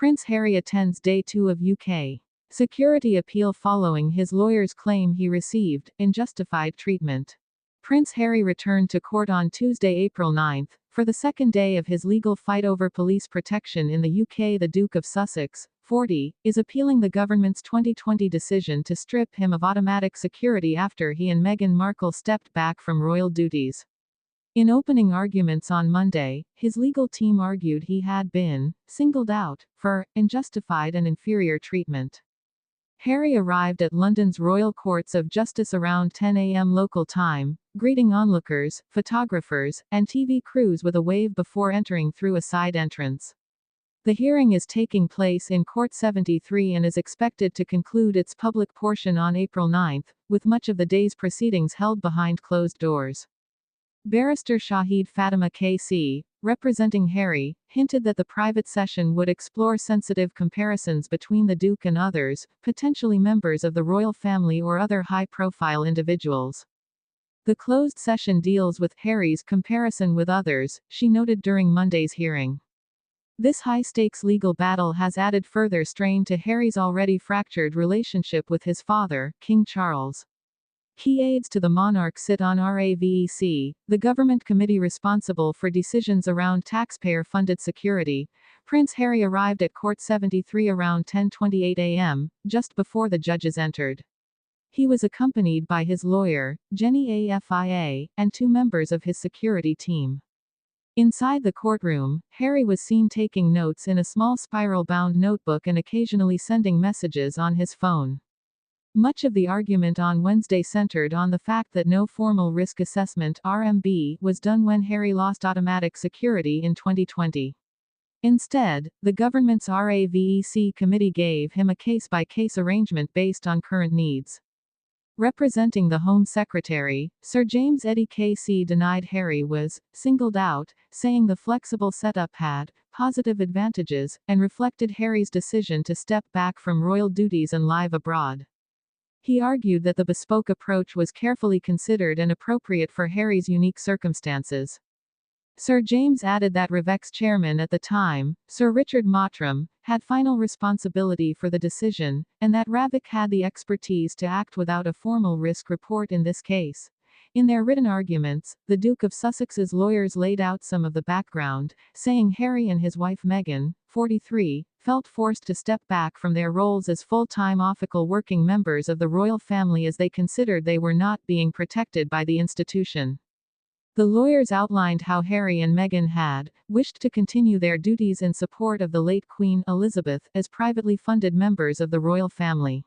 Prince Harry attends Day 2 of UK security appeal following his lawyer's claim he received unjustified treatment. Prince Harry returned to court on Tuesday, April 9, for the second day of his legal fight over police protection in the UK. The Duke of Sussex, 40, is appealing the government's 2020 decision to strip him of automatic security after he and Meghan Markle stepped back from royal duties. In opening arguments on Monday, his legal team argued he had been singled out for unjustified and inferior treatment. Harry arrived at London's Royal Courts of Justice around 10 a.m. local time, greeting onlookers, photographers, and TV crews with a wave before entering through a side entrance. The hearing is taking place in Court 73 and is expected to conclude its public portion on April 9, with much of the day's proceedings held behind closed doors. Barrister Shahid Fatima KC, representing Harry, hinted that the private session would explore sensitive comparisons between the Duke and others, potentially members of the royal family or other high-profile individuals. The closed session deals with Harry's comparison with others, she noted during Monday's hearing. This high-stakes legal battle has added further strain to Harry's already fractured relationship with his father, King Charles. Key aides to the monarch sit on RAVEC, the government committee responsible for decisions around taxpayer-funded security. Prince Harry arrived at Court 73 around 10:28 a.m., just before the judges entered. He was accompanied by his lawyer, Jenny Afia, and two members of his security team. Inside the courtroom, Harry was seen taking notes in a small spiral-bound notebook and occasionally sending messages on his phone. Much of the argument on Wednesday centered on the fact that no formal risk assessment (RMB) was done when Harry lost automatic security in 2020. Instead, the government's RAVEC committee gave him a case-by-case arrangement based on current needs. Representing the Home Secretary, Sir James Eddy KC denied Harry was singled out, saying the flexible setup had positive advantages and reflected Harry's decision to step back from royal duties and live abroad. He argued that the bespoke approach was carefully considered and appropriate for Harry's unique circumstances. Sir James added that RAVEC's chairman at the time, Sir Richard Mottram, had final responsibility for the decision, and that RAVEC had the expertise to act without a formal risk report in this case. In their written arguments, the Duke of Sussex's lawyers laid out some of the background, saying Harry and his wife Meghan, 43, felt forced to step back from their roles as full-time official working members of the royal family as they considered they were not being protected by the institution. The lawyers outlined how Harry and Meghan had wished to continue their duties in support of the late Queen Elizabeth as privately funded members of the royal family.